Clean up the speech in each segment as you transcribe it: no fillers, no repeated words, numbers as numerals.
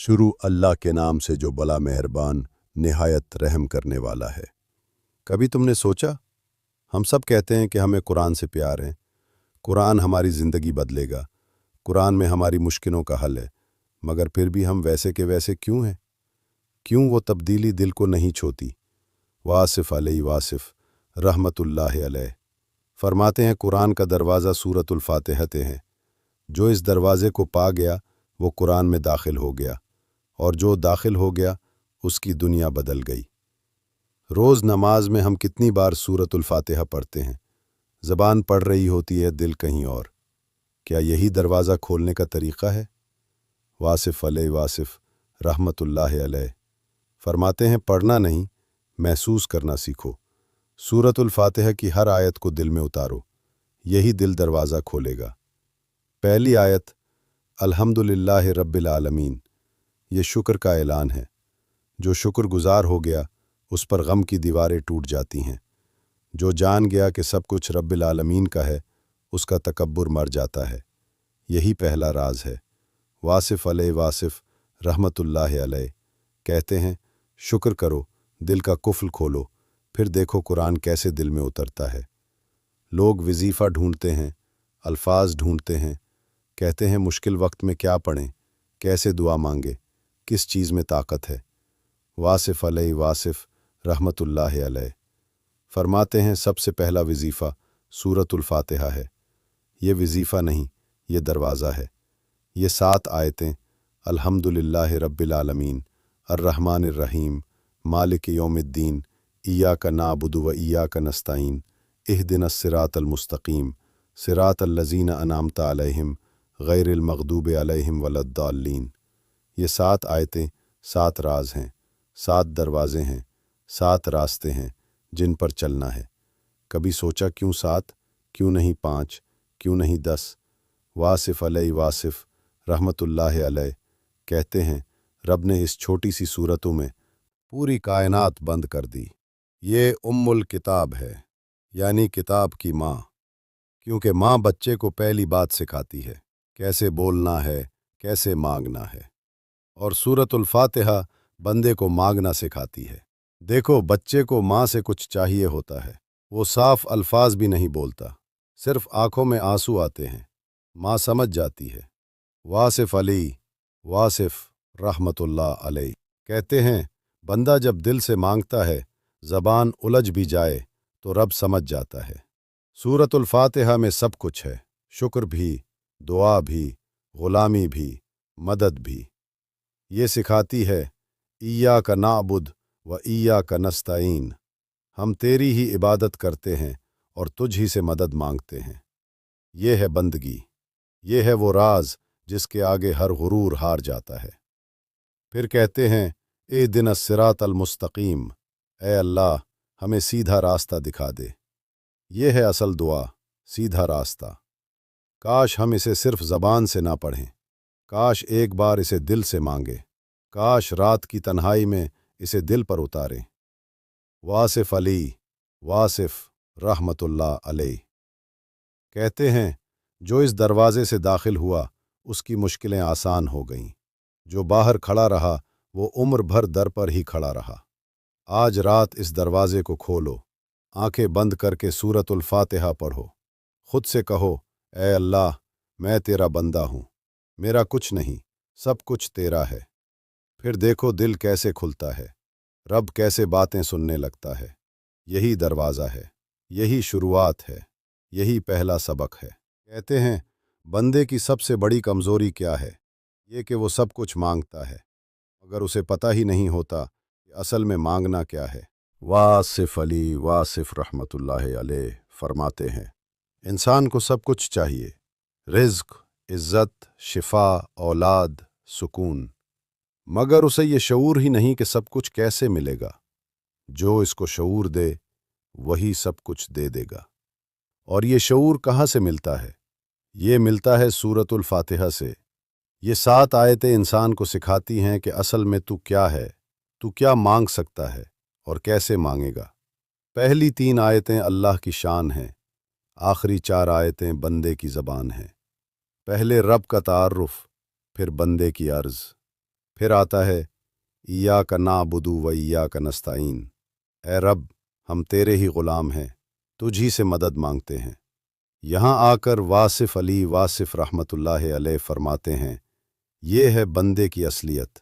शुरू अल्लाह के नाम से जो बड़ा मेहरबान निहायत रहम करने वाला है। कभी तुमने सोचा, हम सब कहते हैं कि हमें कुरान से प्यार है, कुरान हमारी ज़िंदगी बदलेगा, कुरान में हमारी मुश्किलों का हल है, मगर फिर भी हम वैसे के वैसे क्यों हैं? क्यों वो तब्दीली दिल को नहीं छोती? वासिफ़ अलैहि वासिफ़ रहमतुल्लाह अलैह फरमाते हैं, कुरान का दरवाज़ा सूरतुल फातिहा है। जो इस दरवाज़े को पा गया वो कुरान में दाखिल हो गया, और जो दाखिल हो गया उसकी दुनिया बदल गई। रोज़ नमाज में हम कितनी बार सूरतुल फातिहा पढ़ते हैं, ज़बान पढ़ रही होती है, दिल कहीं और। क्या यही दरवाज़ा खोलने का तरीक़ा है? वासिफ़ अलैहि वासिफ़ रहमतुल्लाह अलैह फरमाते हैं, पढ़ना नहीं, महसूस करना सीखो। सूरतुल फातिहा की हर आयत को दिल में उतारो, यही दिल दरवाज़ा खोलेगा। पहली आयत, अल्हम्दुलिल्लाह रब्बिल आलमीन, ये शुक्र का ऐलान है। जो शुक्रगुजार हो गया उस पर गम की दीवारें टूट जाती हैं। जो जान गया कि सब कुछ रब्बिल आलमीन का है, उसका तकब्बुर मर जाता है। यही पहला राज है। वासिफ़ अलैहि वासिफ़ रहमतुल्लाह अलैह कहते हैं, शुक्र करो, दिल का कुफ्ल खोलो, फिर देखो कुरान कैसे दिल में उतरता है। लोग वजीफ़ा ढूंढते हैं, अल्फाज ढूंढते हैं, कहते हैं मुश्किल वक्त में क्या पढ़ें, कैसे दुआ मांगे, किस चीज़ में ताकत है। वासिफ़ अलैहि वासिफ़ रहमतुल्लाह अलैह फरमाते हैं, सबसे पहला वजीफ़ा सूरतुल फातिहा है। ये वजीफ़ा नहीं, ये दरवाज़ा है। ये 7 आयतें, अल्हम्दुलिल्लाह रब्बिल आलमीन, अर्रहमानिर रहीम, मालिक यौमिद्दीन, इय्याका नअबुदु व इय्याका नस्तईन, इहदिनस सिरातल मुस्तकीम, सिरातल लज़ीना अनअमता अलैहिम, गैरिल मग़दूबि अलैहिम वलद्दाल्लीन। ये 7 आयतें 7 राज हैं, 7 दरवाज़े हैं, 7 रास्ते हैं जिन पर चलना है। कभी सोचा क्यों 7, क्यों नहीं 5, क्यों नहीं 10? वासिफ़ अलैहि वासिफ़ रहमतुल्लाह अलैह कहते हैं, रब ने इस छोटी सी सूरतों में पूरी कायनात बंद कर दी। ये उम्मुल किताब है, यानी किताब की माँ, क्योंकि माँ बच्चे को पहली बात सिखाती है, कैसे बोलना है, कैसे मांगना है। और सूरतुल फातिहा बंदे को मांगना सिखाती है। देखो, बच्चे को माँ से कुछ चाहिए होता है, वो साफ अल्फाज भी नहीं बोलता, सिर्फ आंखों में आंसू आते हैं, माँ समझ जाती है। वासिफ़ अलैहि वासिफ़ रहमतुल्लाह अलैह कहते हैं, बंदा जब दिल से मांगता है, ज़बान उलझ भी जाए तो रब समझ जाता है। सूरतुल फातिहा में सब कुछ है, शुक्र भी, दुआ भी, गुलामी भी, मदद भी। ये सिखाती है, इय्याका नअबुद व इय्याका नस्तईन, हम तेरी ही इबादत करते हैं और तुझ ही से मदद मांगते हैं। ये है बंदगी, ये है वो राज जिसके आगे हर गुरूर हार जाता है। फिर कहते हैं, इहदिनस सिरातल मुस्तकीम, ए अल्लाह हमें सीधा रास्ता दिखा दे। ये है असल दुआ, सीधा रास्ता। काश हम इसे सिर्फ ज़बान से ना पढ़ें, काश एक बार इसे दिल से मांगे, काश रात की तन्हाई में इसे दिल पर उतारें। वासिफ़ अलैहि वासिफ़ रहमतुल्लाह अलैह कहते हैं, जो इस दरवाज़े से दाखिल हुआ उसकी मुश्किलें आसान हो गईं। जो बाहर खड़ा रहा वो उम्र भर दर पर ही खड़ा रहा। आज रात इस दरवाज़े को खोलो, आंखें बंद करके सूरतुल फातिहा पढ़ो, खुद से कहो, ए अल्लाह मैं तेरा बंदा हूँ, मेरा कुछ नहीं, सब कुछ तेरा है। फिर देखो दिल कैसे खुलता है, रब कैसे बातें सुनने लगता है। यही दरवाज़ा है, यही शुरुआत है, यही पहला सबक है। कहते हैं, बंदे की सबसे बड़ी कमज़ोरी क्या है? ये कि वो सब कुछ मांगता है, मगर उसे पता ही नहीं होता कि असल में मांगना क्या है। वासिफ़ अलैहि वासिफ़ रहमतुल्लाह अलैह फरमाते हैं, इंसान को सब कुछ चाहिए, रिज़्क़, इज़्ज़त, शिफा, औलाद, सुकून, मगर उसे ये शऊर ही नहीं कि सब कुछ कैसे मिलेगा। जो इसको शऊर दे वही सब कुछ दे देगा। और ये शऊर कहाँ से मिलता है? ये मिलता है सूरतुल फातिहा से। ये 7 आयतें इंसान को सिखाती हैं कि असल में तू क्या है, तू क्या मांग सकता है और कैसे मांगेगा। पहली 3 आयतें अल्लाह की शान हैं, आखिरी 4 आयतें बंदे की ज़बान हैं। पहले रब का तारुफ, फिर बंदे की अर्ज़, फिर आता है इय्याका नअबुदु व इय्याका नस्तईन। ए रब, हम तेरे ही ग़ुलाम हैं, तुझ ही से मदद मांगते हैं। यहाँ आकर वासिफ़ अली वासिफ़ रहमतुल्लाह अलैह फरमाते हैं, ये है बंदे की असलियत।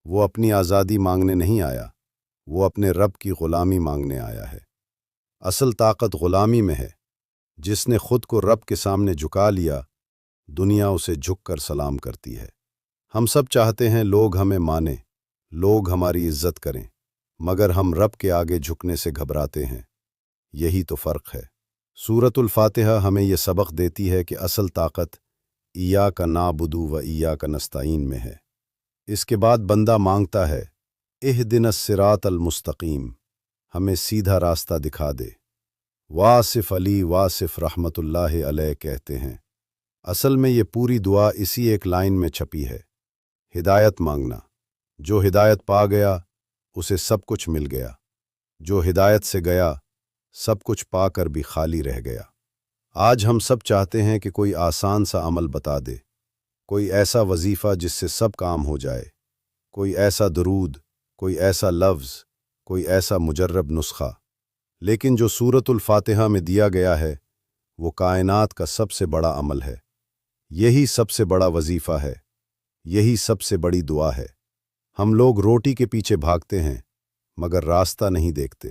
वो अपनी आज़ादी मांगने नहीं आया, वो अपने रब की ग़ुलामी मांगने आया है। असल ताकत ग़ुलामी में है। जिसने खुद को रब के सामने झुका लिया, दुनिया उसे झुक कर सलाम करती है। हम सब चाहते हैं लोग हमें माने, लोग हमारी इज्जत करें, मगर हम रब के आगे झुकने से घबराते हैं। यही तो फ़र्क है। सूरतुल फातिहा हमें यह सबक देती है कि असल ताकत इय्याका नअबुदु व इय्याका नस्तईन में है। इसके बाद बंदा मांगता है इहदिनस सिरातल मुस्तकीम, हमें सीधा रास्ता दिखा दे। वासिफ़ अली वासिफ़ रहमतुल्लाह अलैह कहते हैं, असल में ये पूरी दुआ इसी एक लाइन में छपी है, हिदायत मांगना। जो हिदायत पा गया उसे सब कुछ मिल गया, जो हिदायत से गया सब कुछ पाकर भी खाली रह गया। आज हम सब चाहते हैं कि कोई आसान सा अमल बता दे, कोई ऐसा वजीफ़ा जिससे सब काम हो जाए, कोई ऐसा दुरूद, कोई ऐसा लफ्ज़, कोई ऐसा मुजर्रब नुस्खा। लेकिन जो सूरतुल फातिहा में दिया गया है वो कायनात का सबसे बड़ा अमल है। यही सबसे बड़ा वजीफ़ा है, यही सबसे बड़ी दुआ है। हम लोग रोटी के पीछे भागते हैं मगर रास्ता नहीं देखते।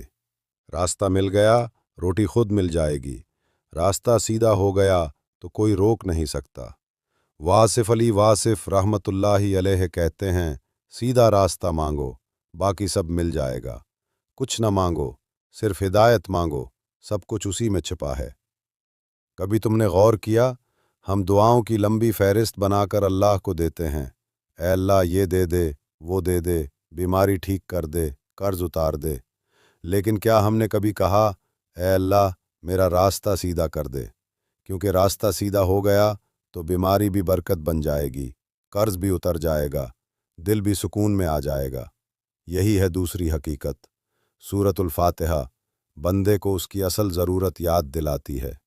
रास्ता मिल गया, रोटी खुद मिल जाएगी। रास्ता सीधा हो गया तो कोई रोक नहीं सकता। वासिफ़ अली वासिफ़ रहमतुल्लाहि अलैह कहते हैं, सीधा रास्ता मांगो, बाकी सब मिल जाएगा। कुछ न मांगो, सिर्फ हिदायत मांगो, सब कुछ उसी में छिपा है। कभी तुमने गौर किया, हम दुआओं की लंबी फहरिस्त बनाकर अल्लाह को देते हैं, ऐ अल्लाह ये दे दे, वो दे दे, बीमारी ठीक कर दे, कर्ज उतार दे। लेकिन क्या हमने कभी कहा, ऐ अल्लाह मेरा रास्ता सीधा कर दे, क्योंकि रास्ता सीधा हो गया तो बीमारी भी बरकत बन जाएगी, कर्ज भी उतर जाएगा, दिल भी सुकून में आ जाएगा। यही है दूसरी हकीकत। सूरतुल फातिहा बंदे को उसकी असल ज़रूरत याद दिलाती है।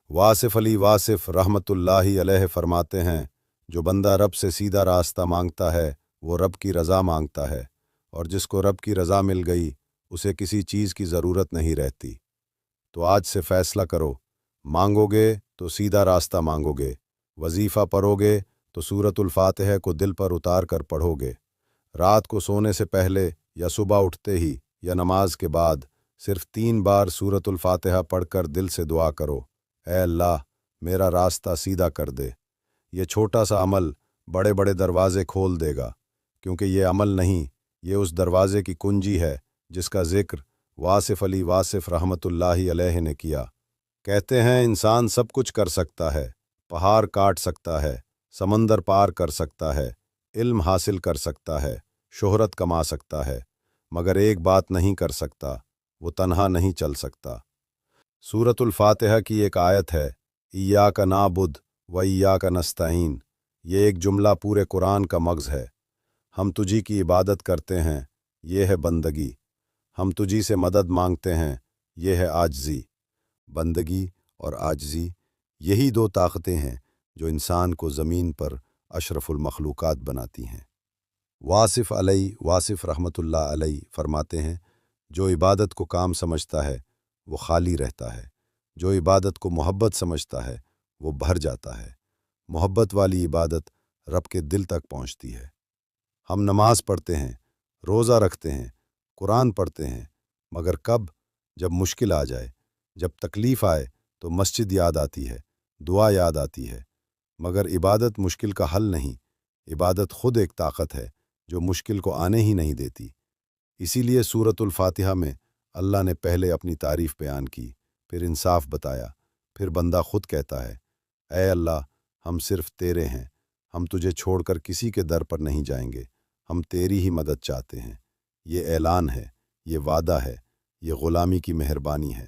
वासिफ़ अली वासिफ़ रहमतुल्लाहि अलैह फरमाते हैं, जो बंदा रब से सीधा रास्ता मांगता है वो रब की रज़ा मांगता है, और जिसको रब की रज़ा मिल गई उसे किसी चीज़ की ज़रूरत नहीं रहती। तो आज से फ़ैसला करो, मांगोगे तो सीधा रास्ता मांगोगे, वजीफ़ा पढ़ोगे तो सूरतुल फातिहा को दिल पर उतार कर पढ़ोगे। रात को सोने से पहले या सुबह उठते ही या नमाज के बाद सिर्फ 3 बार सूरतुल फातिहा पढ़कर दिल से दुआ करो, ऐ अल्लाह मेरा रास्ता सीधा कर दे। ये छोटा सा अमल बड़े बड़े दरवाज़े खोल देगा, क्योंकि ये अमल नहीं, ये उस दरवाज़े की कुंजी है जिसका ज़िक्र वासिफ़ अली वासिफ़ रहमतुल्लाहि अलैह ने किया। कहते हैं इंसान सब कुछ कर सकता है, पहाड़ काट सकता है, समंदर पार कर सकता है, इल्म हासिल कर सकता है, शोहरत कमा सकता है, मगर एक बात नहीं कर सकता, वो तन्हा नहीं चल सकता। सूरतुल फातिहा की एक आयत है, इय्याका नअबुद व इय्याका नस्तईन। ये एक जुमला पूरे कुरान का मग़ज़ है। हम तुझी की इबादत करते हैं, ये है बंदगी। हम तुझी से मदद मांगते हैं, ये है आजिज़ी। बंदगी और आजिज़ी यही 2 ताकतें हैं जो इंसान को ज़मीन पर अशरफुल मखलूक़ात बनाती हैं। वासिफ़ अली वासिफ़ रहमतुल्लाह अलैह फरमाते हैं, जो इबादत को काम समझता है वो खाली रहता है, जो इबादत को मोहब्बत समझता है वो भर जाता है। मोहब्बत वाली इबादत रब के दिल तक पहुँचती है। हम नमाज पढ़ते हैं, रोज़ा रखते हैं, कुरान पढ़ते हैं, मगर कब? जब मुश्किल आ जाए, जब तकलीफ़ आए तो मस्जिद याद आती है, दुआ याद आती है। मगर इबादत मुश्किल का हल नहीं, इबादत खुद एक ताकत है जो मुश्किल को आने ही नहीं देती। इसीलिए सूरतुल फातिहा में अल्लाह ने पहले अपनी तारीफ़ बयान की, फिर इंसाफ बताया, फिर बंदा खुद कहता है, ऐ अल्लाह हम सिर्फ तेरे हैं, हम तुझे छोड़कर किसी के दर पर नहीं जाएंगे, हम तेरी ही मदद चाहते हैं। ये ऐलान है, ये वादा है, ये ग़ुलामी की मेहरबानी है।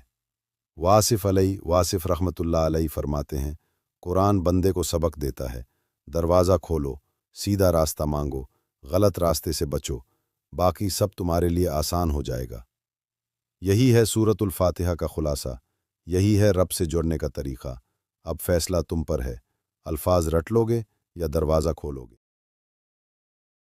वासिफ़ अली वासिफ़ रहमतुल्लाह अलैह फरमाते हैं, कुरान बंदे को सबक देता है, दरवाज़ा खोलो, सीधा रास्ता मांगो, गलत रास्ते से बचो, बाकी सब तुम्हारे लिए आसान हो जाएगा। यही है सूरतुल फातिहा का खुलासा, यही है रब से जुड़ने का तरीक़ा। अब फैसला तुम पर है, अल्फाज रट लोगे या दरवाज़ा खोलोगे।